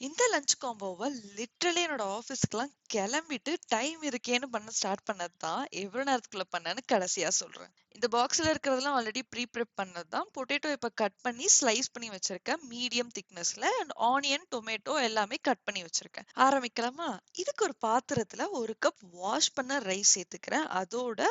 இந்த lunch காம்போவ literally என்னோட ஆஃபீஸ்க்குலாம் கிளம்பிட்டு டைம் இருக்கேன்னு பண்ண ஸ்டார்ட் பண்ணது தான். எவ்வளோ நேரத்துக்குள்ள பண்ணேன்னு கடைசியா சொல்றேன். இந்த பாக்ஸ்ல இருக்கிறதெல்லாம் ஆல்ரெடி ப்ரிப் பண்ணது தான். பொட்டேட்டோ இப்ப கட் பண்ணி ஸ்லைஸ் பண்ணி வச்சிருக்கேன். மீடியம் திக்னஸ்ல அண்ட் ஆனியன், டொமேட்டோ எல்லாமே கட் பண்ணி வச்சிருக்கேன். ஆரம்பிக்கலாமா? இதுக்கு ஒரு பாத்திரத்துல 1 கப் வாஷ் பண்ண ரைஸ் சேர்த்துக்கிறேன். அதோட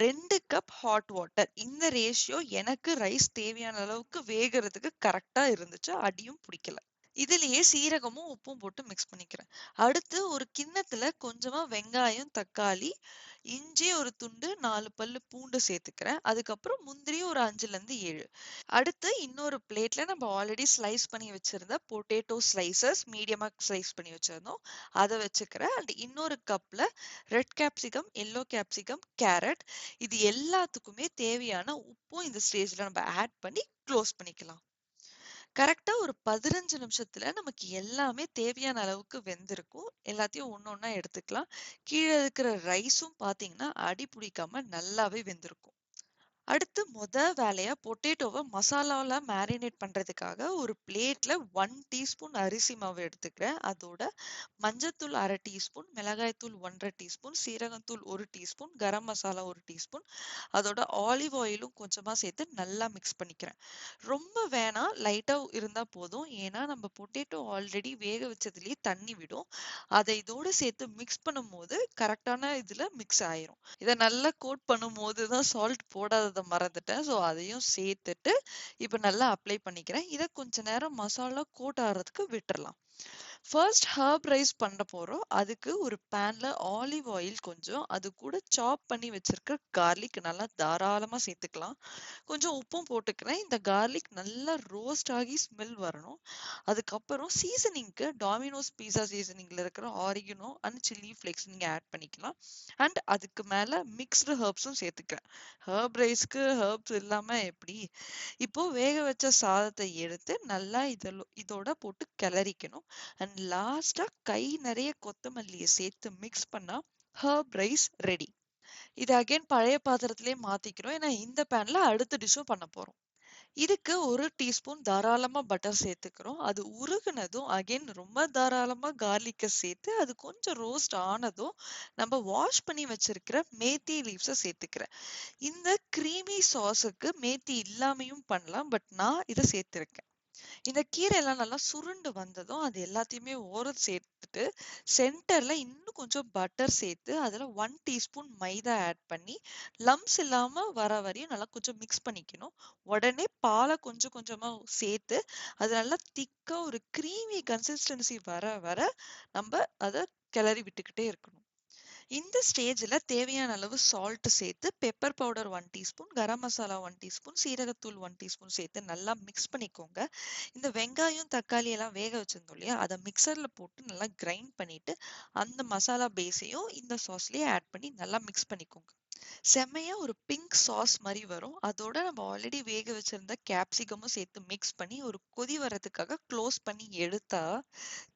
2 கப் ஹாட் வாட்டர். இந்த ரேஷியோ எனக்கு ரைஸ் தேவையான அளவுக்கு வேகறதுக்கு கரெக்ட்டா இருந்துச்சு. அடியும் பிடிக்கல. இதுலயே சீரகமும் உப்பும் போட்டு மிக்ஸ் பண்ணிக்கிறேன். அடுத்து ஒரு கிண்ணத்துல கொஞ்சமா வெங்காயம், தக்காளி, இஞ்சி ஒரு துண்டு, 4 பல்லு பூண்டு சேர்த்துக்கிறேன். அதுக்கப்புறம் முந்திரி ஒரு 5ல இருந்து 7. அடுத்து இன்னொரு பிளேட்ல நம்ம ஆல்ரெடி ஸ்லைஸ் பண்ணி வச்சிருந்த பொட்டேட்டோ ஸ்லைசஸ் மீடியமா ஸ்லைஸ் பண்ணி வச்சிருந்தோம். அதை வச்சுக்கிறேன். அண்ட் இன்னொரு கப்ல red capsicum, yellow capsicum, carrot இது எல்லாத்துக்குமே தேவையான உப்பும் இந்த ஸ்டேஜ்ல நம்ம ஆட் பண்ணி க்ளோஸ் பண்ணிக்கலாம். கரெக்ட்டா ஒரு 15 நிமிஷத்துல நமக்கு எல்லாமே தேவையான அளவுக்கு வெந்திருக்கும். எல்லாத்தையும் ஒண்ணொண்ணா எடுத்துக்கலாம். கீழ இருக்கிற ரைஸும் பார்த்தீங்கன்னா, அடி பிடிக்காம நல்லாவே வெந்திருக்கும். அடுத்து வேலையா பொட்டேட்டோவ மசாலால மேரினேட் பண்றதுக்காக ஒரு பிளேட்ல 1 டீஸ்பூன் அரிசி மாவு எடுத்துக்கிறேன். அதோட மஞ்சத்தூள் 1/2 டீஸ்பூன், மிளகாய்த்தூள் 1 1/2 டீஸ்பூன், சீரகத்தூள் 1 டீஸ்பூன், கரம் மசாலா 1 டீஸ்பூன், அதோட ஆலிவ் ஆயிலும் கொஞ்சமா சேர்த்து நல்லா மிக்ஸ் பண்ணிக்கிறேன். ரொம்ப வேணாம், லைட்டா இருந்தா போதும். ஏன்னா நம்ம பொட்டேட்டோ ஆல்ரெடி வேக வச்சதுலயே தண்ணி விடும். அதை இதோட சேர்த்து மிக்ஸ் பண்ணும்போது கரெக்டான இதுல மிக்ஸ் ஆயிரும். இத நல்லா கோட் பண்ணும்போது தான் சால்ட் போடாதத மறந்துட்டேன். ஸோ அதையும் சேர்த்துட்டு இப்ப நல்லா அப்ளை பண்ணிக்கிறேன். இத கொஞ்ச நேரம் மசாலா கோட் ஆறதுக்கு விட்டுறலாம். ஃபர்ஸ்ட் ஹர்ப் ரைஸ் பண்ண போறோம். அதுக்கு ஒரு பேன்ல ஆலிவ் ஆயில் கொஞ்சம், அது கூட சாப் பண்ணி வச்சிருக்க கார்லிக் நல்லா தாராளமா சேர்த்துக்கலாம். கொஞ்சம் உப்பும் போட்டுக்கிறேன். இந்த கார்லிக் நல்லா ரோஸ்ட் ஆகி ஸ்மெல் வரணும். அதுக்கப்புறம் சீசனிங்க்கு டாமினோஸ் பீஸா சீசனிங்ல இருக்கிற ஆரிகனோ அண்ட் சில்லி ஃப்ளேக்ஸ் நீங்க ஆட் பண்ணிக்கலாம். அண்ட் அதுக்கு மேல மிக்ஸ்டு ஹர்ப்ஸும் சேர்த்துக்கிறேன். ஹர்ப் ரைஸ்க்கு ஹர்ப்ஸ் இல்லாம எப்படி? இப்போ வேக வச்ச சாதத்தை எடுத்து நல்லா இதோட போட்டு கிளறிக்கணும். அண்ட் லாஸ்டா கை நிறைய கொத்தமல்லியை சேர்த்து மிக்ஸ் பண்ணா ஹர்ப் ரைஸ் ரெடி. இது அகைன் பழைய பாத்திரத்திலே மாத்திக்கிறோம். ஏன்னா இந்த பேன்ல அடுத்த டிஷ்ஷும் பண்ண போறோம். இதுக்கு 1 டீஸ்பூன் தாராளமா பட்டர் சேர்த்துக்கிறோம். அது உருகுனதும் அகைன் ரொம்ப தாராளமா கார்லிக்க சேர்த்து அது கொஞ்சம் ரோஸ்ட் ஆனதும் நம்ம வாஷ் பண்ணி வச்சிருக்கிற மேத்தி லீவ்ஸ சேர்த்துக்கிறேன். இந்த கிரீமி சாஸுக்கு மேத்தி இல்லாமையும் பண்ணலாம். பட் நான் இத சேர்த்திருக்கேன். இந்த கீரை எல்லாம் நல்லா சுருண்டு வந்ததும் அது எல்லாத்தையுமே ஓரம் சேர்த்துட்டு சென்டர்ல இன்னும் கொஞ்சம் பட்டர் சேர்த்து அதுல 1 டீஸ்பூன் மைதா ஆட் பண்ணி லம்ஸ் இல்லாம வர வரையும் நல்லா கொஞ்சம் மிக்ஸ் பண்ணிக்கணும். உடனே பாலை கொஞ்சம் கொஞ்சமா சேர்த்து அது நல்லா திக்கா ஒரு கிரீமி கன்சிஸ்டன்சி வர வர நம்ம அதை கிளறி விட்டுக்கிட்டே இருக்கணும். இந்த ஸ்டேஜ்ல தேவையான அளவு சால்ட் சேர்த்து pepper powder 1 teaspoon, garam masala 1 teaspoon, சீரகத்தூள் 1 டீஸ்பூன் சேர்த்து நல்லா மிக்ஸ் பண்ணிக்கோங்க. இந்த வெங்காயம், தக்காளி எல்லாம் வேக வச்சிருந்தோம் இல்லையா? அத மிக்ஸர்ல போட்டு நல்லா கிரைண்ட் பண்ணிட்டு, அந்த மசாலா பேஸையும் இந்த சாஸ்லயே ஆட் பண்ணி நல்லா மிக்ஸ் பண்ணிக்கோங்க. செம்மையா ஒரு பிங்க் சாஸ் மாரி வரும். அதோட நம்ம ஆல்ரெடி வேக வச்சிருந்த கேப்சிகமும் சேர்த்து மிக்ஸ் பண்ணி ஒரு கொதி வரதுக்காக க்ளோஸ் பண்ணி எடுத்தா,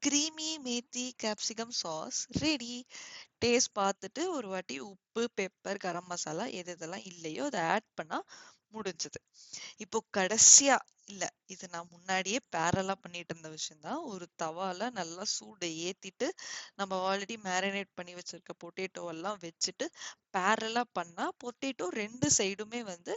creamy methi capsicum sauce ready. Taste பார்த்துட்டு ஒரு வாட்டி உப்பு, பெப்பர், கரம் மசாலா எது எதெல்லாம் இல்லையோ அத ஆட் பண்ணா முடிஞ்சது. இப்போ கடைசியா இல்ல, இது நான் முன்னாடியே பேரலா பண்ணிட்டு இருந்த விஷயம் தான். ஒரு தவால நல்லா சூட ஏத்திட்டு, நம்ம ஆல்ரெடி மேரினேட் பண்ணி வச்சிருக்க பொட்டேட்டோ எல்லாம் வச்சுட்டு, பேரலா பண்ணா பொட்டேட்டோ 2 சைடுமே வந்து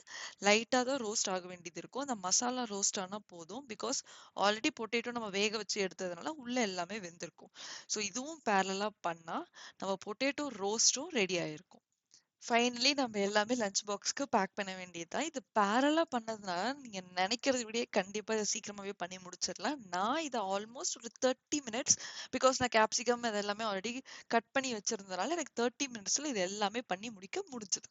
லைட்டா தான் ரோஸ்ட் ஆக வேண்டியது இருக்கும். அந்த மசாலா ரோஸ்ட் ஆனா போதும். பிகாஸ் ஆல்ரெடி பொட்டேட்டோ நம்ம வேக வச்சு எடுத்ததுனால உள்ள எல்லாமே வெந்திருக்கும். ஸோ இதுவும் பேரலா பண்ணா நம்ம பொட்டேட்டோ ரோஸ்ட்டும் ரெடி ஆயிருக்கும். ஃபைனலி நம்ம எல்லாமே லஞ்ச் பாக்ஸ்க்கு பேக் பண்ண வேண்டியது தான். இது பேரலா பண்ணதுனால நீங்க நினைக்கிறத விடயே கண்டிப்பா இத சீக்கிரமாவே பண்ணி முடிச்சிடலாம். நான் இத ஆல்மோஸ்ட் ஒரு 30 மினிட்ஸ் பிகாஸ் நான் கேப்சிகம் அது எல்லாமே ஆல்ரெடி கட் பண்ணி வச்சிருந்தனால எனக்கு 30 மினிட்ஸ்ல இது எல்லாமே பண்ணி முடிக்க முடிஞ்சது.